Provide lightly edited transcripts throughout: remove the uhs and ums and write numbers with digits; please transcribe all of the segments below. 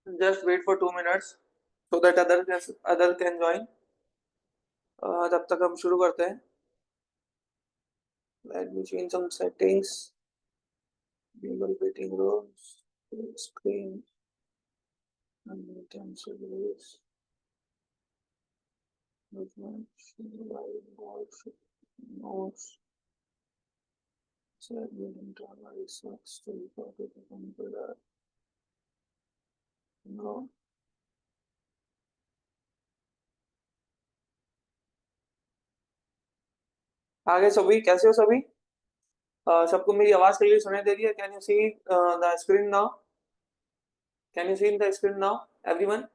Just wait for 2 minutes so that other can join. तब तक हम शुरू करते हैं. Let me change some settings. Enable waiting rooms. Screen. And cancel this. Movement. Live voice. Notes. Segment internal research. Still copy the computer. No. आगे सभी कैसे हो सभी? सबको मेरी आवाज क्लियर सुनाई दे रही है? Can you see the screen now? Can you see the screen now everyone?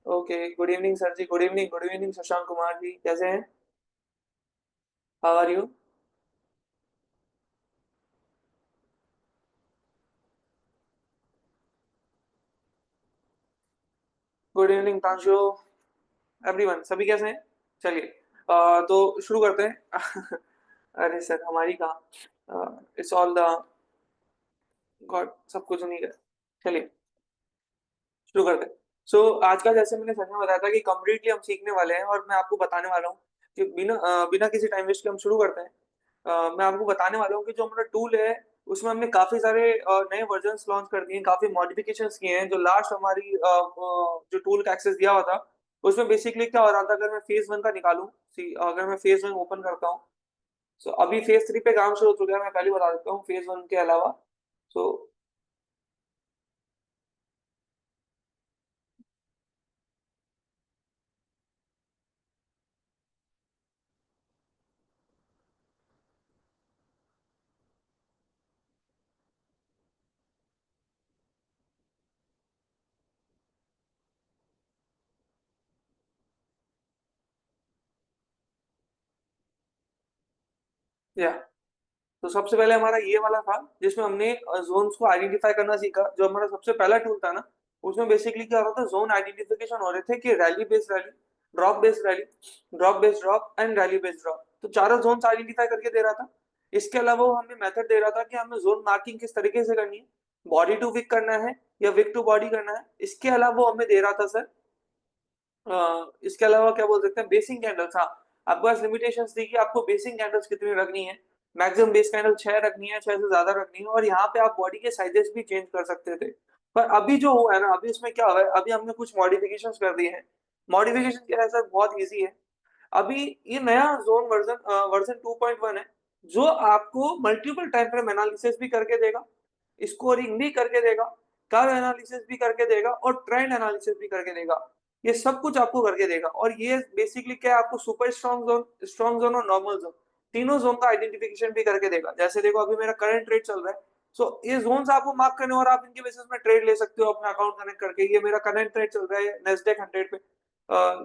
Okay. Good evening sir जी. Good evening. Good evening Shashank Kumar ji. कैसे हैं? How are you? Good evening Pranshu. Everyone सभी कैसे हैं? चलिए तो शुरू करते हैं. अरे सर हमारी कहाँ. It's all the God. सब कुछ नहीं कर. चलिए शुरू करते हैं. आज का जैसे मैंने सच में बताया था कि कम्प्लीटली हम सीखने वाले हैं और मैं आपको बताने वाला हूँ कि बिना किसी टाइम वेस्ट के हम शुरू करते हैं. मैं आपको बताने वाला हूँ कि जो हमारा टूल है उसमें हमने काफी सारे नए वर्जन्स लॉन्च कर दिए हैं, काफी मॉडिफिकेशंस किए हैं. जो लास्ट हमारी जो टूल का एक्सेस दिया हुआ था उसमें बेसिकली क्या हो रहा था, अगर मैं फेज 1 का निकालूं, अगर मैं फेज 1 ओपन करता हूँ. अभी फेज 3 पे काम शुरू हो चुका है. मैं पहले बता देता हूँ फेज 1 के अलावा. सो या तो सबसे पहले हमारा ये वाला था जिसमें हमने जोन्स को आइडेंटिफाई करना सीखा. जो हमारा सबसे पहला टूल था ना, उसमें बेसिकली क्या हो रहा था, जोन आइडेंटिफिकेशन हो रहे थे कि rally based rally, drop based rally, drop based drop and rally based drop. तो चारों जोन्स आइडेंटिफाई करके दे रहा था. इसके अलावा वो हमें मेथड दे रहा था कि हमें जोन मार्किंग किस तरीके से करनी है, बॉडी टू विक करना है या विक टू बॉडी करना है. इसके अलावा वो हमें दे रहा था सर इसके अलावा क्या बोल सकते हैं, बेसिक कैंडल्स. हाँ, आपके पास लिमिटेशंस थी कि आपको बेसिक कैंडल्स कितनी रखनी है. मैक्सिमम बेस कैंडल 6 रखनी है, 6 से ज्यादा रखनी है. और यहाँ पे आप बॉडी के साइजेस भी चेंज कर सकते थे. पर अभी जो हुआ है ना, अभी उसमें क्या हुआ है, अभी हमने कुछ मॉडिफिकेशंस कर दिए हैं. मॉडिफिकेशन क्या है सर, बहुत इजी है. अभी ये नया जोन वर्जन वर्जन 2.1 है जो आपको मल्टीपल टाइम फ्रेम एनालिसिस भी करके देगा, स्कोरिंग भी करके देगा, कर्व एनालिसिस भी करके देगा और ट्रेंड एनालिसिस भी करके देगा. ये सब कुछ आपको करके देगा. और ये बेसिकली क्या है, आपको सुपर स्ट्रॉन्ग जोन और नॉर्मल जोन, तीनों जोन का आइडेंटिफिकेशन भी करके देगा. जैसे देखो अभी मेरा करंट ट्रेड चल रहा है. ये जोन्स आपको मार्क करने और आप इनके बेसिस में ट्रेड ले सकते हो अपना अकाउंट कनेक्ट करके. ये मेरा करंट ट्रेड चल रहा है नेस्डेक 100 पे.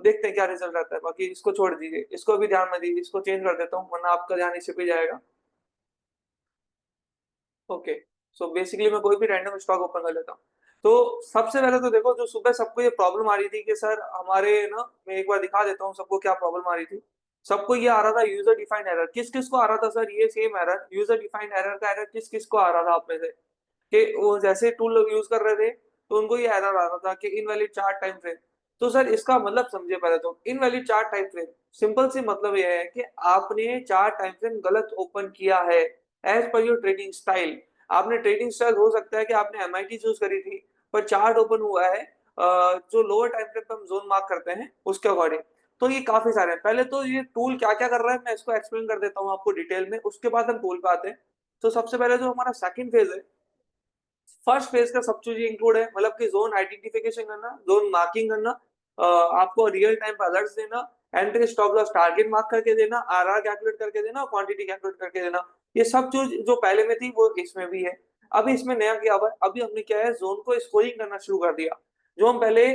देखते हैं क्या रिजल्ट आता है. बाकी इसको छोड़ दीजिए, इसको भी ध्यान में दीजिए, इसको चेंज कर देता हूँ वरना आपका ध्यान इसी पे जाएगा. ओके. बेसिकली मैं कोई भी रैंडम स्टॉक ओपन कर लेता हूँ. सबसे पहले तो देखो, जो सुबह सबको ये प्रॉब्लम आ रही थी कि सर हमारे ना, मैं एक बार दिखा देता हूँ सबको क्या प्रॉब्लम आ रही थी. सबको ये आ रहा था यूजर डिफाइंड एरर. किस किस को आ रहा था सर ये same error, user defined error का एरर किस किस को आ रहा था आप में से, कि वो जैसे टूल लोग यूज कर रहे थे तो उनको ये एरर आ रहा था कि इनवैलिड चार्ट टाइम फ्रेम. तो सर इसका मतलब समझिए पहले तो. Invalid chart time frame simple सी मतलब ये है कि आपने चार्ट टाइम फ्रेम गलत ओपन किया है as per your trading style. आपने ट्रेडिंग स्टाइल हो सकता है कि आपने एमआईटी चूज करी थी पर चार्ट ओपन हुआ है जो लोअर टाइम फ्रेम पे हम जोन मार्क करते हैं उसके अकॉर्डिंग. तो ये काफी सारे हैं. पहले तो ये टूल क्या क्या कर रहा है मैं इसको एक्सप्लेन कर देता हूँ आपको डिटेल में, उसके बाद हम टूल पे आते हैं. सबसे पहले जो हमारा सेकंड फेज है, फर्स्ट फेज का सब चीज इंक्लूड है. मतलब कि जोन आइडेंटिफिकेशन करना, जोन मार्किंग करना, आपको रियल टाइम पे अलर्ट्स देना, entry stop loss target mark करके देना, आरआर कैलकुलेट करके देना, क्वांटिटी कैलकुलेट करके देना. ये सब चीज जो पहले में थी वो इसमें भी है. अभी इसमें नया क्या हुआ है, अभी हमने क्या है, जोन को स्कोरिंग करना शुरू कर दिया. जो हम पहले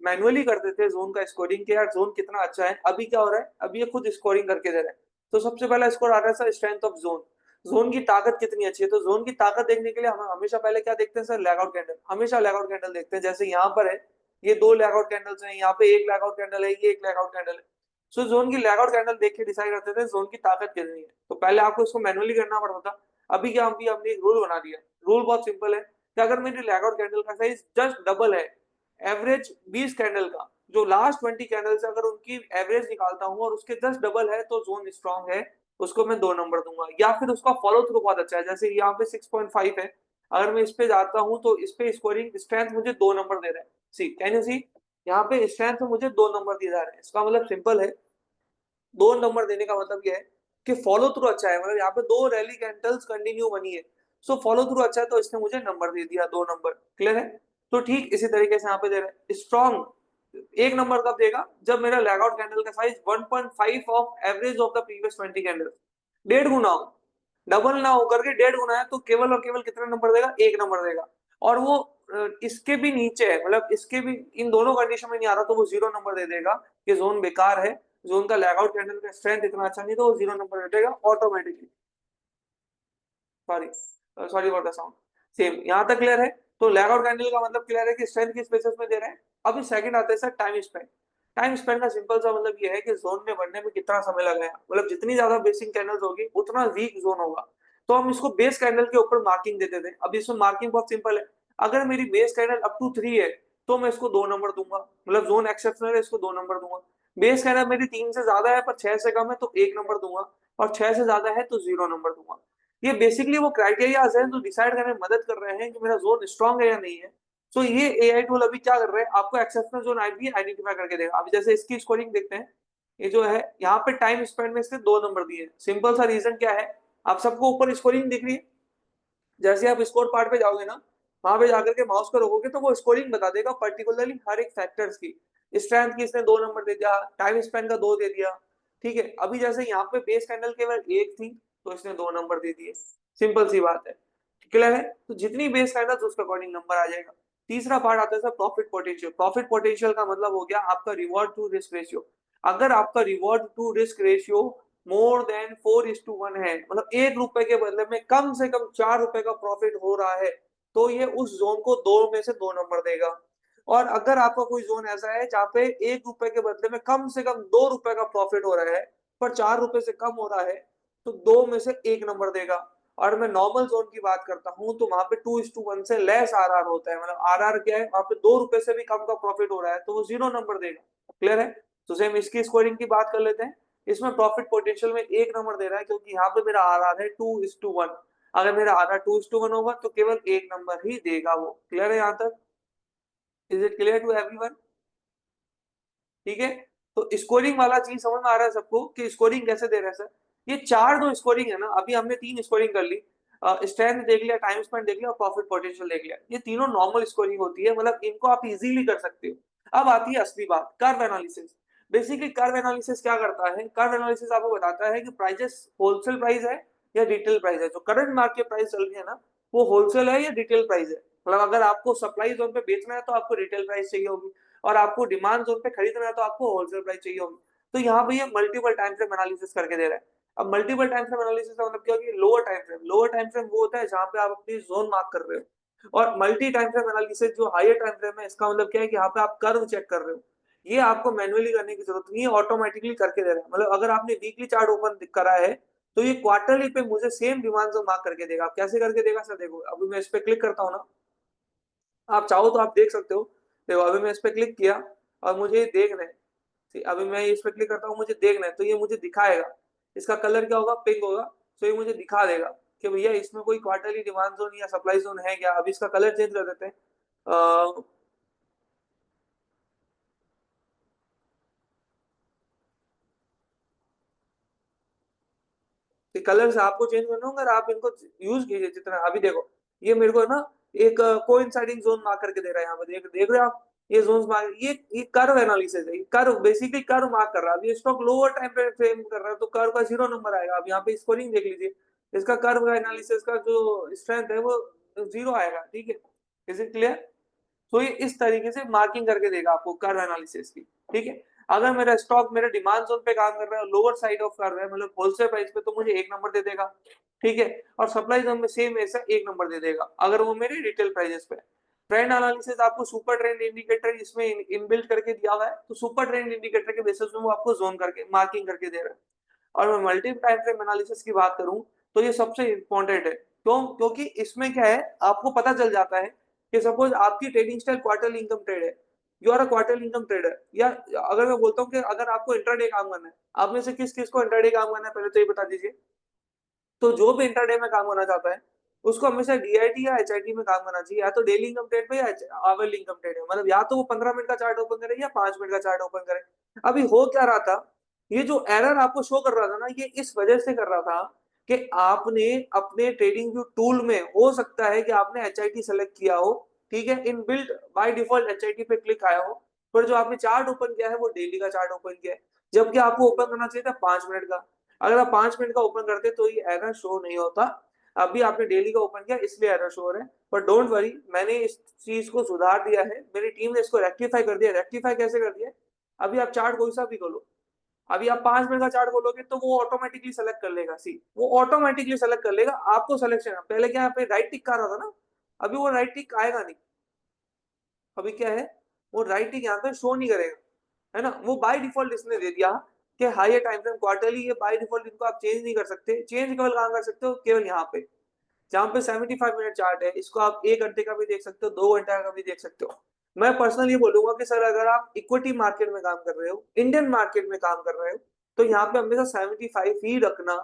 मैनुअली करते थे जोन का स्कोरिंग के, यार जोन कितना अच्छा है, अभी क्या हो रहा है, अभी ये खुद स्कोरिंग करके दे रहे हैं. सबसे पहला स्कोर आ रहा है sir strength of zone. Zone की ताकत कितनी अच्छी है. जोन की ताकत देखने के लिए हम हमेशा पहले क्या देखते हैं सर, लैगआउट कैंडल. हमेशा लैगआउट कैंडल देखते हैं. जैसे यहाँ पर है, ये दो लैगआउट कैंडल्स हैं, यहाँ पे एक लैगआउट कैंडल है, ये एक लैगआउट कैंडल है. जोन की लैगआउट कैंडल देख के डिसाइड करते थे जोन की ताकत कितनी है. तो पहले आपको इसको मैनुअली करना पड़ता था. अभी क्या, अभी हमने एक रूल बना दिया. रूल बहुत सिंपल है कि अगर मेरी लैगआउट कैंडल का साइज जस्ट डबल है एवरेज 20 कैंडल का जो लास्ट 20 कैंडल से अगर उनकी एवरेज निकालता हूँ और उसके 10 डबल है तो जोन स्ट्रांग है, उसको मैं 2 नंबर दूंगा। या फिर उसका फॉलो थ्रू बहुत अच्छा है, जैसे यहाँ पे 6.5 है, अगर मैं इस पे जाता हूँ तो इस पे स्कोरिंग स्ट्रेंथ मुझे 2 नंबर दे रहा है। सी कैन यू सी, यहाँ पे स्ट्रेंथ में मुझे 2 नंबर दिए जा रहे हैं। इसका मतलब सिंपल है, 2 नंबर देने का मतलब ये है कि फॉलो थ्रू अच्छा है, मतलब यहाँ पे 2 रैली कैंडल्स कंटिन्यू बनी है, सो फॉलो थ्रू अच्छा है तो इसने मुझे नंबर दे दिया 2 नंबर। क्लियर है? तो ठीक इसी तरीके से यहाँ पे दे रहे हैं स्ट्रॉन्ग 1 नंबर कब देगा, जब मेरा लैगआउट कैंडल का size 1.5 of average of the previous 20 candle, 1.5 गुना हो, डबल ना होकर के 1.5 गुना है तो केवल और केवल कितना नंबर देगा, 1 नंबर देगा। और वो इसके भी नीचे है, मतलब इसके भी इन दोनों कंडीशन में नहीं आ रहा तो वो 0 नंबर दे देगा कि जोन बेकार है, जोन का लैगआउट कैंडल का स्ट्रेंथ इतना अच्छा नहीं, तो वो 0 नंबर देगा automatically. Sorry, sorry for the sound. Same यहाँ तक क्लियर है? तो लैगआउट कैंडल का मतलब क्लियर है कि स्ट्रेंथ किस बेसिस में दे रहे हैं। अभी सेकंड आते हैं sir time spend. Time spend का सिंपल सा मतलब ये है कि जोन में बनने में कितना समय लगेगा, मतलब जितनी ज्यादा बेसिक कैंडल्स होगी उतना वीक जोन होगा। तो हम इसको बेस कैंडल के ऊपर मार्किंग देते थे। अब इसमें मार्किंग बहुत सिंपल है, अगर मेरी बेस कैंडल अप टू 3 है तो मैं इसको 2 नंबर दूंगा, मतलब जोन एक्सेप्शनल है इसको 2 नंबर दूंगा। बेस कैंडल मेरी 3 से ज्यादा है पर 6 से कम है तो 1 नंबर दूंगा, और 6 से ज्यादा है तो 0 नंबर दूंगा। ये बेसिकली वो क्राइटेरियाज हैं जो डिसाइड करने में मदद कर रहे हैं कि मेरा जोन स्ट्रांग है या नहीं है। सो ये एआई टूल अभी क्या कर रहे हैं, आपको एक्सेप्शनल जोन आइडेंटिफाई करके देगा। अभी जैसे इसकी स्कोरिंग देखते हैं, ये जो है यहाँ पे टाइम स्पेंड में इसने 2 नंबर दिए। सिंपल सा रीजन क्या है, आप सबको ऊपर स्कोरिंग दिख रही है, जैसे आप स्कोर पार्ट पे जाओगे ना, वहां पे जाकर के माउस को रोकोगे तो वो स्कोरिंग बता देगा पर्टिकुलरली हर एक फैक्टर्स की। स्ट्रेंथ की इसने 2 नंबर दे दिया, टाइम स्पेंड का 2 दे दिया। ठीक है, अभी जैसे यहाँ पे बेस कैंडल केवल 1 थी तो इसने 2 नंबर दे दिए। सिंपल सी बात है। क्लियर है? तो जितनी बेस कैंडल उसके अकॉर्डिंग नंबर आ जाएगा। तीसरा पार्ट आता है sir profit potential. Profit potential का मतलब हो गया आपका रिवॉर्ड टू रिस्क रेशियो। अगर आपका reward to risk ratio more than 4:1 है, मतलब 1 रुपए के बदले में कम से कम 4 रुपए का प्रॉफिट हो रहा है, तो ये उस जोन को 2 में से 2 नंबर देगा। और अगर आपका कोई जोन ऐसा है जहाँ पे 1 रुपए के बदले में कम से कम 2 रुपए का प्रॉफिट हो रहा है पर 4 रुपए से कम हो रहा है, तो 2 में से 1 नंबर देगा। और मैं नॉर्मल जोन की बात करता हूँ तो वहां पे 2:1 से लेस आरआर होता है, मतलब आरआर क्या है, वहां पे 2 रुपए से भी कम का प्रॉफिट हो रहा है तो वो 0 नंबर देगा। क्लियर है? तो सेम इसकी स्कोरिंग की बात कर लेते हैं। इसमें प्रॉफिट पोटेंशियल में 1 नंबर दे रहा है क्योंकि यहाँ पे मेरा आरआर है 2:1। अगर मेरा आरआर 2:1 होगा तो केवल 1 नंबर ही देगा वो। क्लियर है यहाँ तक? Is it clear to everyone? ठीक है, तो स्कोरिंग वाला चीज समझ में आ रहा है सबको कि स्कोरिंग कैसे दे रहे हैं सर। ये चार जो स्कोरिंग है ना, अभी हमने 3 स्कोरिंग कर ली, स्ट्रेंथ देख लिया, टाइम स्पेंड देख लिया और प्रॉफिट पोटेंशियल देख लिया। ये तीनों नॉर्मल स्कोरिंग होती है, मतलब इनको आप इजीली कर सकते हो। अब आती है असली बात, curve analysis. Basically curve analysis क्या करता है, कर्व एनालिसिस आपको बताता है कि प्राइजेस होलसेल प्राइस है या रिटेल प्राइस है। जो करंट मार्केट प्राइस चल रही है ना, वो होलसेल है या रिटेल प्राइस है। मतलब अगर आपको सप्लाई जोन पे बेचना है तो आपको रिटेल प्राइस चाहिए होगी, और आपको डिमांड जोन पे खरीदना है तो आपको होलसेल प्राइस चाहिए होगी। तो यहाँ पे ये मल्टीपल टाइम फ्रेम एनालिसिस करके दे रहा है। अब मल्टीपल टाइम फ्रेम एनालिसिस का मतलब क्या है, lower time frame. Lower time frame वो होता है जहां पे आप अपनी जोन मार्क कर रहे हो, और मल्टी टाइम फ्रेम एनालिसिस जो हायर टाइम फ्रेम है, इसका मतलब क्या है कि यहाँ पे आप कर्व चेक कर रहे हो। ये आपको मैन्युअली करने की जरूरत नहीं है, ऑटोमेटिकली करके दे रहा है। मतलब अगर आपने वीकली चार्ट ओपन करा है तो ये क्वार्टरली पे मुझे सेम डिमांड जोन मार्क करके देगा। आप कैसे करके देगा सर, देखो अभी मैं इस पे क्लिक करता हूँ ना, आप चाहो तो आप देख सकते हो। देखो अभी मैं इस पे क्लिक किया और मुझे देखना है, ठीक, अभी मैं इस पे क्लिक करता हूँ, मुझे देखना है तो ये मुझे दिखाएगा। इसका कलर क्या होगा, पिंक होगा। तो ये मुझे दिखा देगा कि भैया इसमें कोई क्वार्टरली डिमांड जोन या सप्लाई जोन है क्या। अभी इसका कलर चेंज कर देते हैं। कलर से आपको चेंज करना होगा, अगर आप इनको यूज कीजिए जितना। अभी देखो ये मेरे को ना एक कोइंसाइडिंग जोन मार्क करके दे रहा है, यहाँ पे देख देख रहे हो आप, ये जोन्स मार्क, ये कर्व एनालिसिस है। कर्व बेसिकली कर्व मार्क कर रहा है। अभी स्टॉक लोअर टाइम पे फ्रेम कर रहा है तो कर्व का 0 नंबर आएगा। अब यहाँ पे स्कोरिंग देख लीजिए, इसका कर्व का एनालिसिस का जो स्ट्रेंथ है वो 0 आएगा। ठीक है, इज इट क्लियर? तो ये इस तरीके से मार्किंग करके देगा आपको कर्व एनालिसिस की। ठीक है, अगर मेरा स्टॉक मेरे डिमांड जोन पे काम कर रहा है, लोअर साइड ऑफ कर रहा है, मतलब होलसेल प्राइस पे, तो मुझे 1 नंबर दे देगा। ठीक है, और सप्लाई जोन में सेम ऐसा 1 नंबर दे देगा अगर वो मेरे रिटेल प्राइसेस पे। ट्रेंड एनालिसिस आपको सुपर ट्रेंड इंडिकेटर इसमें इनबिल्ट करके दिया हुआ है, तो सुपर ट्रेंड इंडिकेटर के बेसिस में वो आपको जोन करके मार्किंग करके दे रहा है। और मैं मल्टी टाइम फ्रेम एनालिसिस की बात करूं तो ये सबसे इंपॉर्टेंट है। क्यों? क्योंकि इसमें क्या है, आपको पता चल जाता है कि सपोज आपकी trading style quarterly income trade है, you are a quarter income trader. या अगर मैं बोलता हूँ कि अगर आपको इंट्राडे काम करना है, आप में से किस किस को इंट्राडे काम करना है पहले तो ये बता दीजिए। तो जो भी इंट्राडे में काम करना चाहता है उसको हमेशा डीआईटी या एचआईटी में काम करना चाहिए, या तो डेली इनकम ट्रेड पे या आवरली इनकम ट्रेड में। मतलब या तो वो 15 मिनट का चार्ट ओपन करे या 5 मिनट का चार्ट ओपन करे। अभी हो क्या रहा था, ये जो एरर आपको शो कर रहा था ना, ये इस वजह से कर रहा था कि आपने अपने ट्रेडिंग व्यू टूल में, हो सकता है कि आपने एचआईटी सेलेक्ट किया हो, ठीक है, in built by default HIT पे क्लिक आया हो, पर जो आपने चार्ट ओपन किया है वो डेली का चार्ट ओपन किया है, जबकि आपको ओपन करना चाहिए था 5 मिनट का। अगर आप 5 मिनट का ओपन करते तो ये एरर शो नहीं होता। अभी आपने डेली का ओपन किया इसलिए एरर शो हो रहा है, पर डोंट वरी, मैंने इस चीज को सुधार दिया है, मेरी टीम ने इसको रेक्टिफाई कर दिया। रेक्टिफाई कैसे कर दिया? अभी आप चार्ट कोई सा भी खोलो, अभी आप 5 मिनट का चार्ट खोलोगे तो वो ऑटोमेटिकली सेलेक्ट कर लेगा। सी वो ऑटोमेटिकली सेलेक्ट कर लेगा, आपको सिलेक्शन है। पहले क्या पे राइट टिक कर रहा था ना, अभी वो राइट टिक आएगा नहीं। अभी क्या है, वो राइट टिक यहाँ पे शो नहीं करेगा, है ना। वो बाय डिफॉल्ट इसने दे दिया कि हायर टाइम फ्रेम क्वार्टरली, ये बाय डिफॉल्ट इनको आप चेंज नहीं कर सकते। चेंज केवल कहाँ कर सकते हो, केवल यहाँ पे, जहाँ पे 75 मिनट चार्ट है, इसको आप 1 घंटे का भी देख सकते हो, 2 घंटे का भी देख सकते हो। मैं पर्सनली बोलूंगा कि सर अगर आप इक्विटी मार्केट में काम कर रहे हो, इंडियन मार्केट में काम कर रहे हो, तो यहाँ पे हमेशा 75 ही रखना,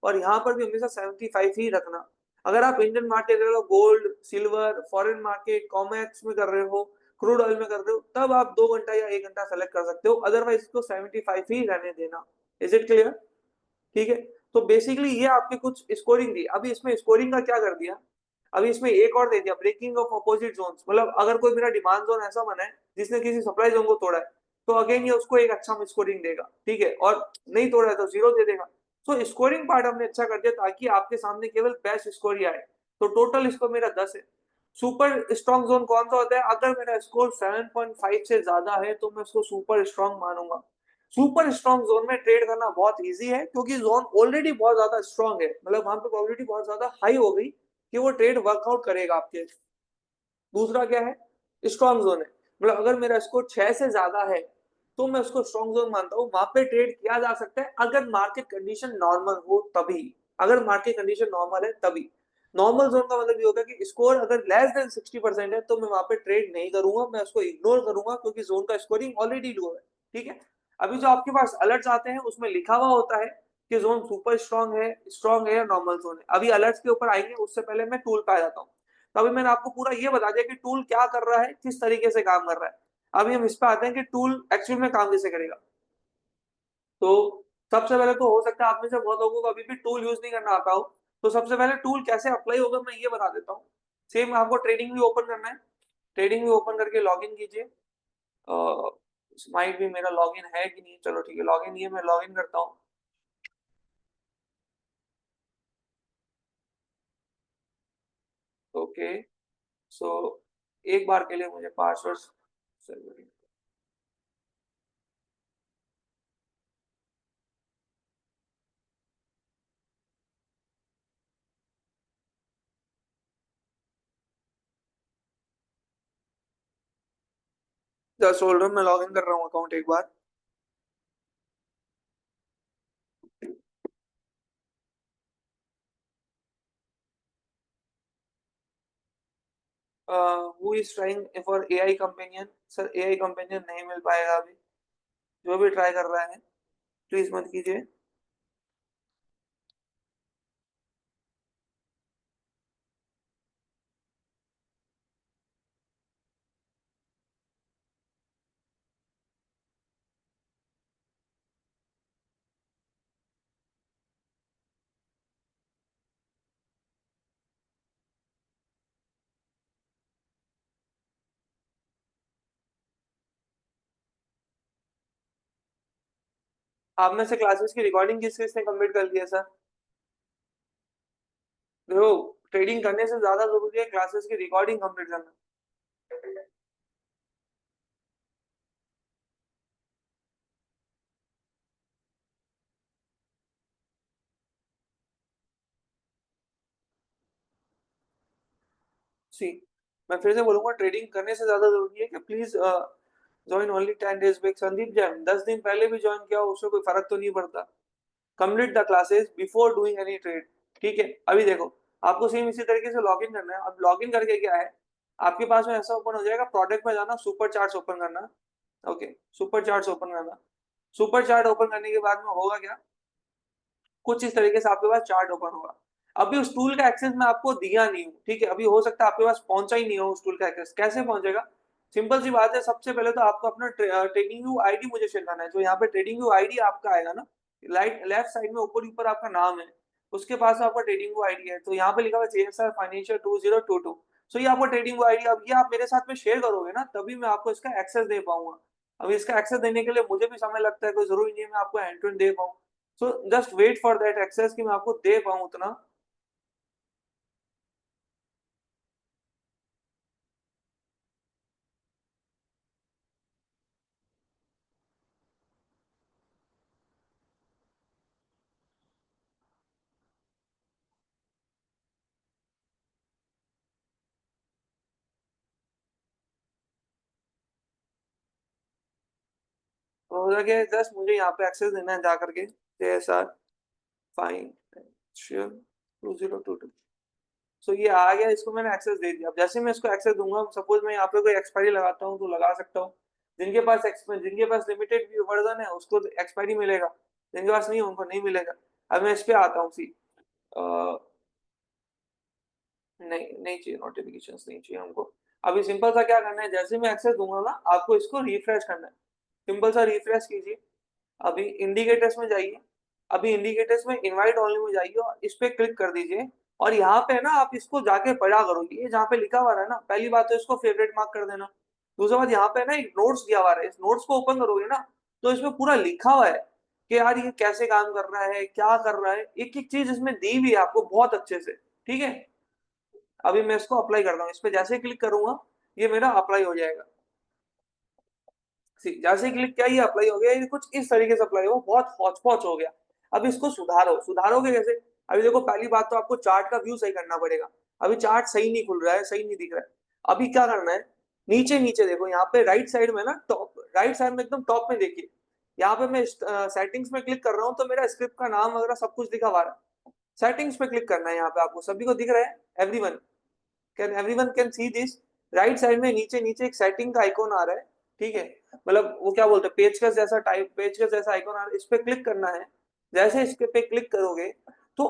और यहाँ पर भी हमेशा 75 ही रखना। अगर आप इंडियन मार्केट कर रहे हो, gold silver foreign market COMEX में कर रहे हो, क्रूड ऑयल में कर रहे हो, तब आप 2 घंटा या 1 घंटा सेलेक्ट कर सकते हो, अदरवाइज इसको 75 ही रहने देना। Is it clear? ठीक है। तो बेसिकली ये आपके कुछ स्कोरिंग दी। अभी इसमें स्कोरिंग का क्या कर दिया, अभी इसमें एक और दे दिया, ब्रेकिंग ऑफ अपोजिट जोन्स। मतलब अगर कोई मेरा डिमांड जोन ऐसा बना है जिसने किसी सप्लाई जोन को तोड़ा है, तो अगेन ये उसको एक अच्छा स्कोरिंग देगा, ठीक है, और नहीं तोड़ा है तो जीरो दे देगा। तो स्कोरिंग पार्ट हमने अच्छा कर दिया ताकि आपके सामने केवल बेस्ट स्कोर ही आए। तो टोटल स्कोर मेरा 10 है। सुपर स्ट्रॉन्ग जोन कौन सा होता है, अगर मेरा स्कोर 7.5 से ज्यादा है तो मैं उसको सुपर स्ट्रॉन्ग मानूंगा। सुपर स्ट्रॉन्ग जोन में ट्रेड करना बहुत इजी है, क्योंकि जोन ऑलरेडी बहुत ज्यादा स्ट्रॉन्ग है, मतलब वहां पे प्रोबेबिलिटी बहुत ज्यादा हाई हो गई कि वो ट्रेड वर्कआउट करेगा आपके। दूसरा क्या है, स्ट्रॉन्ग जोन है, मतलब अगर मेरा स्कोर 6 से ज्यादा है तो मैं उसको स्ट्रॉन्ग जोन मानता हूँ, वहां पे ट्रेड किया जा सकता है अगर मार्केट कंडीशन नॉर्मल हो तभी। अगर मार्केट कंडीशन नॉर्मल है तभी। नॉर्मल जोन का मतलब ये होगा कि स्कोर अगर लेस देन 60% है तो मैं वहां पे ट्रेड नहीं करूंगा, मैं उसको इग्नोर करूंगा, क्योंकि जोन का स्कोरिंग ऑलरेडी लो है। ठीक है। अभी जो आपके पास अलर्ट्स आते हैं उसमें लिखा हुआ होता है कि जोन सुपर स्ट्रॉन्ग है या नॉर्मल जोन है। अभी अलर्ट्स के ऊपर आएंगे, उससे पहले मैं टूल पे आ जाता हूँ। तो अभी मैंने आपको पूरा ये बता दिया कि टूल क्या कर रहा है, किस तरीके से काम कर रहा है। अभी हम इस पे आते हैं कि टूल एक्चुअल में काम कैसे करेगा। तो सबसे पहले तो हो सकता है आप में से बहुत लोगों को अभी भी टूल यूज नहीं करना आता हो, तो सबसे पहले टूल कैसे अप्लाई होगा मैं ये बता देता हूँ। सेम आपको ट्रेडिंग भी ओपन करना है, ट्रेडिंग भी ओपन करके लॉग इन कीजिए। माइट भी मेरा लॉग इन है कि नहीं, चलो ठीक है, लॉग इन नहीं है, मैं लॉग इन करता हूँ। ओके। सो एक बार के लिए मुझे पासवर्ड। 10 होल्डर में लॉग इन कर रहा हूँ अकाउंट एक बार। Who is trying for AI companion? Sir AI companion नहीं मिल पाएगा अभी, जो भी ट्राई कर रहा है प्लीज मत कीजिए। आप में से क्लासेस की रिकॉर्डिंग किस किसने कंप्लीट कर लिया सर? देखो, ट्रेडिंग करने से ज्यादा जरूरी है क्लासेस की रिकॉर्डिंग कंप्लीट करना। सी, मैं फिर से बोलूंगा, ट्रेडिंग करने से ज्यादा जरूरी है कि please join only 10 days back. Sandeep Jain 10 दिन पहले भी ज्वाइन किया हो, उससे कोई फर्क तो नहीं पड़ता। Complete the classes before doing any trade. ठीक है। अभी देखो, आपको सेम इसी तरीके से लॉगिन करना है। अब लॉगिन करके क्या है, आपके पास में ऐसा ओपन हो जाएगा, प्रोडक्ट में जाना, सुपर चार्ट्स ओपन करना। ओके, सुपर चार्ट्स ओपन करना। सुपर चार्ट ओपन करने के बाद में होगा क्या, कुछ इस तरीके से आपके पास चार्ट ओपन होगा। अभी उस टूल का एक्सेस मैं आपको दिया नहीं हूँ, ठीक है, अभी हो सकता है आपके पास पहुंचा ही नहीं हो उस टूल का एक्सेस, कैसे पहुंचेगा? सिंपल सी बात है, सबसे पहले तो आपको अपना ट्रेडिंग व्यू आईडी मुझे शेयर करना है। जो यहाँ पे ट्रेडिंग व्यू आईडी आपका आएगा ना, लाइट लेफ्ट साइड में ऊपर ऊपर आपका नाम है, उसके पास आपका ट्रेडिंग व्यू आईडी है, तो यहाँ पे लिखा हुआ है JSR फाइनेंशियल 2022। सो ये आपका ट्रेडिंग व्यू आईडी, अब ये आप मेरे साथ में शेयर करोगे ना, तभी मैं आपको इसका एक्सेस दे पाऊंगा। अब इसका एक्सेस देने के लिए मुझे भी समय लगता है, कोई जरूरी नहीं है मैं आपको हैंड टू हैंड दे पाऊँ। So just wait for that access कि मैं आपको दे पाऊं उतना। तो हो सके जस्ट मुझे यहाँ पे एक्सेस देना है जा करके, JSR फाइनेंशियल 2022। सो ये आ गया, इसको मैंने एक्सेस दे दिया। अब जैसे मैं इसको एक्सेस दूंगा, सपोज मैं यहाँ पे कोई एक्सपायरी लगाता हूँ तो लगा सकता हूँ। जिनके पास लिमिटेड वर्जन है उसको एक्सपायरी मिलेगा, जिनके पास नहीं उनको नहीं मिलेगा। अब मैं इस पे आता हूँ सी, नहीं नहीं चाहिए, नोटिफिकेशंस नहीं चाहिए हमको। अभी सिंपल सा क्या करना है, जैसे मैं एक्सेस दूंगा ना आपको इसको रिफ्रेश करना है। सिंपल सा रिफ्रेश कीजिए। अभी इंडिकेटर्स में जाइए, अभी इंडिकेटर्स में इनवाइट ओनली में जाइए और इस पे क्लिक कर दीजिए। और यहाँ पे ना आप इसको जाके पढ़ा करोगे, ये जहाँ पे लिखा हुआ है ना, पहली बात तो इसको फेवरेट मार्क कर देना। दूसरा बात, यहाँ पे ना एक नोट्स दिया हुआ है, इस नोट्स को ओपन करोगे ना तो इसमें पूरा लिखा हुआ है कि यार ये कैसे काम कर रहा है, क्या कर रहा है, एक एक चीज इसमें दी हुई है आपको बहुत अच्छे से, ठीक है। अभी मैं इसको अप्लाई करता हूँ, इस पे जैसे ही क्लिक करूंगा ये मेरा अप्लाई हो जाएगा। जैसे ही क्लिक किया ये अप्लाई हो गया, ये कुछ इस तरीके से अप्लाई हो, बहुत हौच पौच हो गया। अब इसको सुधारो, सुधारोगे कैसे? अभी देखो, पहली बात तो आपको चार्ट का व्यू सही करना पड़ेगा। अभी चार्ट सही नहीं खुल रहा है, सही नहीं दिख रहा है। अभी क्या करना है, नीचे नीचे देखो, यहाँ पे राइट साइड में ना, टॉप राइट साइड में एकदम टॉप में देखिए, यहाँ पे मैं सेटिंग्स में क्लिक कर रहा हूँ तो मेरा स्क्रिप्ट का नाम वगैरह सब कुछ दिखा हुआ है। सेटिंग्स पे क्लिक करना है, यहाँ पे आपको सभी को दिख रहा है, everyone can see this. Right side में नीचे नीचे एक सेटिंग का आइकॉन आ रहा है, ठीक है, मतलब वो क्या बोलते हैं, पेचकस जैसा टाइप, पेचकस जैसा आइकॉन आ रहा है, इस पे क्लिक करना है। जैसे इसके पे क्लिक करोगे तो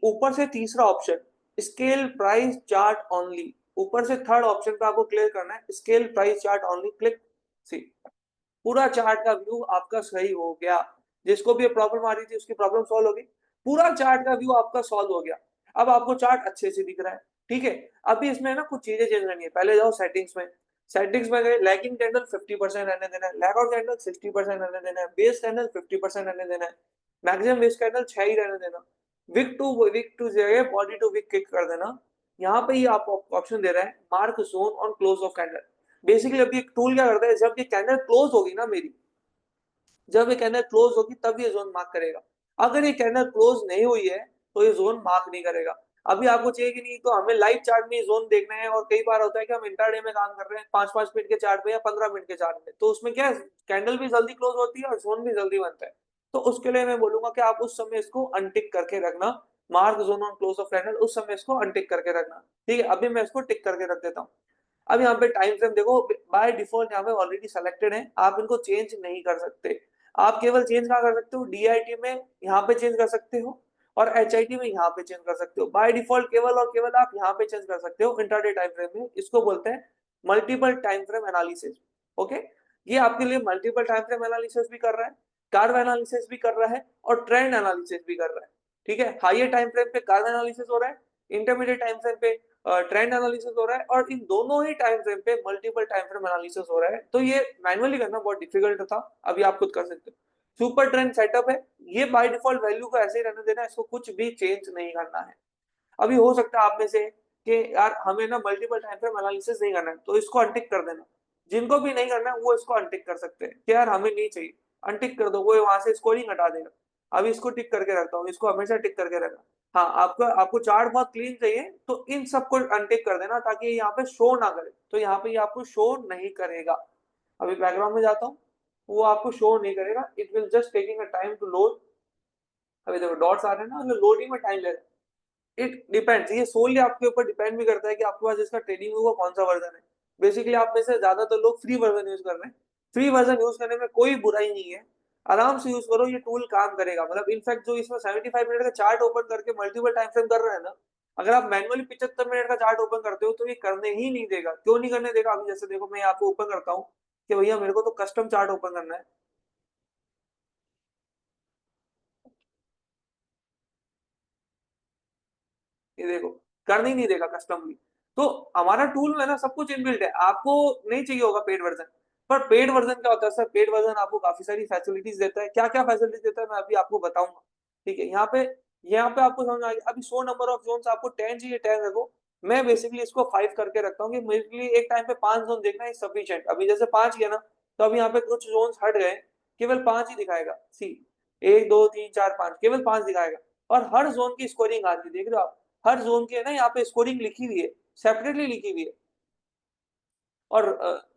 ऊपर से तीसरा option, scale price chart only, ऊपर से थर्ड ऑप्शन पे आपको क्लिक करना है, scale price chart only, click. See, पूरा चार्ट का व्यू आपका सही हो गया। जिसको भी प्रॉब्लम आ रही थी उसकी प्रॉब्लम सॉल्व हो गई, पूरा चार्ट का व्यू आपका सॉल्व हो गया। अब आपको चार्ट अच्छे से दिख रहा है, ठीक है। अभी इसमें ना कुछ चीजें चेंज करनी है, पहले जाओ सेटिंग्स में। सेटिंग्स में गए, लैगिंग कैंडल 50% रहने देना है, लैग आउट कैंडल 60% रहने देना है, बेस कैंडल 50% रहने देना है, मैक्सिमम बेस कैंडल 6 ही रहने देना। विक टू जगह बॉडी टू विक क्लिक कर देना। यहाँ पे ही आप ऑप्शन दे रहा है mark zone on close of candle. Basically अभी एक टूल क्या करता है, जब ये कैंडल क्लोज होगी ना मेरी, जब ये कैंडल क्लोज होगी तब ये जोन मार्क करेगा। अगर ये कैंडल क्लोज नहीं हुई है तो ये जोन मार्क नहीं करेगा। अभी आपको चाहिए कि नहीं, तो हमें लाइव चार्ट में जोन देखना है, और कई बार होता है कि हम इंटरडे में काम कर रहे हैं 5-5 मिनट के चार्ट पे या 15 मिनट के चार्ट पे, तो उसमें क्या है, कैंडल भी जल्दी क्लोज होती है और जोन भी जल्दी बनता है। तो उसके लिए मैं बोलूंगा कि आप उस समय इसको अनटिक करके रखना, mark zone on close of candle, उस समय इसको अनटिक करके रखना, ठीक है। अभी मैं इसको टिक करके रख देता हूँ। अब यहाँ पे टाइम फ्रेम देखो, बाय डिफॉल्ट यहाँ पे ऑलरेडी सेलेक्टेड है, आप इनको चेंज नहीं कर सकते। आप केवल चेंज कहाँ कर सकते हो, DIT में यहाँ पे चेंज कर सकते हो, और HIT में यहाँ पे चेंज कर सकते हो। बाय डिफॉल्ट केवल और केवल आप यहाँ पे चेंज कर सकते हो इंट्राडे टाइम फ्रेम में, इसको बोलते हैं multiple time frame analysis. Okay, ये आपके लिए मल्टीपल टाइम फ्रेम एनालिसिस भी कर रहा है, कार्व एनालिसिस भी कर रहा है, और ट्रेंड एनालिसिस भी कर रहा है, ठीक है। हाइयर टाइम फ्रेम पे कार्व एनालिसिस हो रहा है, इंटरमीडिएट टाइम फ्रेम पे ट्रेंड एनालिसिस हो रहा है, और इन दोनों ही टाइम फ्रेम पे मल्टीपल टाइम फ्रेम एनालिसिस हो रहा है। तो ये मैनुअली करना बहुत डिफिकल्ट था, अभी आप खुद कर सकते हो। सुपर ट्रेंड सेटअप है, ये बाय डिफॉल्ट वैल्यू को ऐसे ही रहने देना है, इसको कुछ भी चेंज नहीं करना है। अभी हो सकता है आप में से कि यार हमें ना मल्टीपल टाइम फ्रेम एनालिसिस नहीं करना है, तो इसको अनटिक कर देना। जिनको भी नहीं करना है वो इसको अनटिक कर सकते हैं कि यार हमें नहीं चाहिए, अनटिक कर दो, वो वहां से स्कोरिंग हटा देगा। अभी इसको टिक करके रखता हूँ, इसको हमेशा टिक करके रखना। हाँ, आपको आपको चार्ट बहुत क्लीन चाहिए तो इन सबको अनटिक कर देना, ताकि ये यहाँ पे शो ना करे, तो यहाँ पे ये आपको शो नहीं करेगा। अभी बैकग्राउंड में जाता हूँ, वो आपको शो नहीं करेगा, it will just taking a time to load. अभी देखो डॉट्स आ रहे हैं ना, लोडिंग में टाइम ले रहा है। इट डिपेंड्स, ये सोलली आपके ऊपर डिपेंड भी करता है कि आपके पास इसका ट्रेनिंग हुआ कौन सा वर्जन है। बेसिकली आप में से ज्यादातर लोग फ्री वर्जन यूज कर रहे हैं। फ्री वर्जन यूज करने में कोई बुराई नहीं है, आराम से यूज करो, ये टूल काम करेगा। मतलब इनफैक्ट जो इसमें 75 मिनट का चार्ट ओपन करके मल्टीपल टाइम फ्रेम कर रहे हैं ना, अगर आप मैनुअली 75 मिनट का चार्ट ओपन करते हो तो ये करने ही नहीं देगा। क्यों नहीं करने देगा? अभी जैसे देखो मैं आपको ओपन करता हूँ कि भैया मेरे को तो कस्टम चार्ट ओपन करना है, ये देखो करने ही नहीं देगा कस्टम भी। तो हमारा टूल में ना सब कुछ इनबिल्ट है, आपको नहीं चाहिए होगा पेड वर्जन। पर पेड वर्जन क्या होता है सर? पेड वर्जन आपको काफी सारी फैसिलिटीज देता है। क्या क्या फैसिलिटीज देता है मैं अभी आपको बताऊंगा। ठीक है, यहाँ पे आपको समझ आ गया। अभी 100 नंबर ऑफ जोन आपको 10 चाहिए, 10 रखो। मैं बेसिकली इसको 5 करके रखता हूँ कि मेरे लिए एक टाइम पे 5 जोन देखना है सफिशियंट। अभी जैसे 5 किया ना, तो अभी यहाँ पे कुछ जोन हट गए, केवल 5 ही दिखाएगा। सी 1 2 3 4 5, केवल 5 दिखाएगा। और हर जोन की स्कोरिंग आ रही है, देख रहे हो आप? हर जोन की है ना यहाँ पे स्कोरिंग लिखी हुई है, सेपरेटली लिखी हुई है। और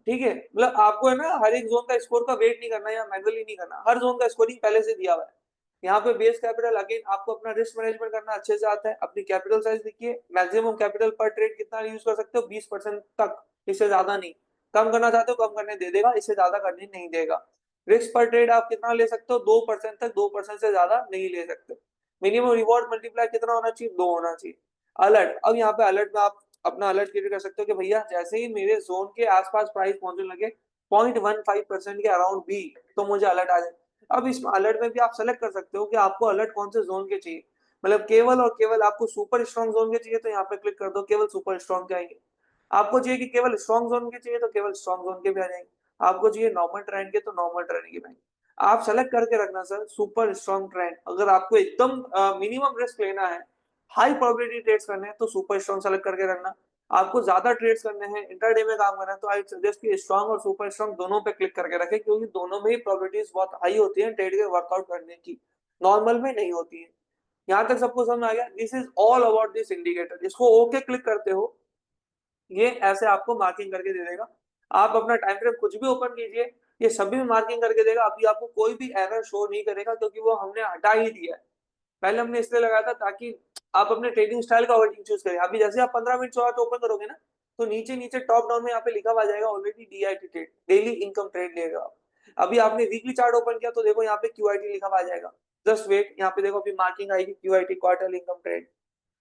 ठीक है, मतलब आपको है ना हर एक जोन का स्कोर का वेट नहीं करना या मैनुअली नहीं करना, हर जोन का स्कोरिंग पहले से दिया हुआ है। यहाँ पे बेस कैपिटल, अगेन आपको अपना रिस्क मैनेजमेंट करना अच्छे से आता है। अपनी कैपिटल साइज देखिए, मैक्सिमम कैपिटल पर ट्रेड कितना यूज कर सकते हो? 20% तक, इससे ज्यादा नहीं। कम करना चाहते हो कम करने दे देगा, इससे ज्यादा करने नहीं देगा। रिस्क पर ट्रेड आप कितना ले सकते हो? 2% तक, 2% से ज्यादा नहीं ले सकते। मिनिमम रिवॉर्ड मल्टीप्लाई कितना होना चाहिए? 2 होना चाहिए। अलर्ट, अब यहाँ पे अलर्ट में आप अपना अलर्ट क्रिएट कर सकते हो कि भैया जैसे ही मेरे जोन के आसपास प्राइस पहुंचने लगे 0.15% के अराउंड भी, तो मुझे अलर्ट आ जाए। अब इस अलर्ट में भी आप सेलेक्ट कर सकते हो कि आपको अलर्ट कौन से जोन के चाहिए। मतलब केवल और केवल आपको सुपर स्ट्रॉन्ग जोन के चाहिए तो यहाँ पे क्लिक कर दो, केवल सुपर स्ट्रॉन्ग के आएंगे। आपको चाहिए कि केवल स्ट्रॉन्ग जोन के चाहिए तो केवल स्ट्रॉन्ग जोन के भी आ जाएंगे। आपको चाहिए नॉर्मल ट्रेंड के तो नॉर्मल ट्रेंड के भी आएंगे। आप सेलेक्ट करके रखना सर सुपर स्ट्रॉन्ग ट्रेंड। अगर आपको एकदम मिनिमम रिस्क लेना है, हाई प्रोबेबिलिटी ट्रेड्स करने हैं तो सुपर स्ट्रॉन्ग सेलेक्ट करके रखना। आपको ज्यादा ट्रेड्स करने हैं, इंटरडे में काम करना है, तो आई सजेस्ट कि स्ट्रॉन्ग और सुपर स्ट्रॉन्ग दोनों पे क्लिक करके रखें, क्योंकि दोनों में ही प्रोबेबिलिटीज बहुत हाई होती है ट्रेड के वर्कआउट करने की, नॉर्मल में नहीं होती है। यहाँ तक सबको समझ आ गया? This is all about this indicator. इसको ओके क्लिक करते हो, ये ऐसे आपको मार्किंग करके दे देगा। आप अपना टाइम फ्रेम कुछ भी ओपन कीजिए, ये सभी में मार्किंग करके देगा। अभी आपको कोई भी एरर शो नहीं करेगा, क्योंकि वो हमने हटा ही दिया है। पहले हमने इसलिए लगाया था ताकि आप अपने ट्रेडिंग स्टाइल का वर्डिंग चूज करें। अभी जैसे आप 15 मिनट चार्ट ओपन करोगे ना, तो नीचे नीचे टॉप डाउन में यहाँ पे लिखा हुआ जाएगा already DIT trade, daily income trade लेगा आप। अभी आपने वीकली चार्ट ओपन किया तो देखो यहाँ पे क्यूआईटी लिखा हुआ जाएगा। जस्ट वेट, यहाँ पे देखो अभी मार्किंग आएगी QIT, quarter income trade.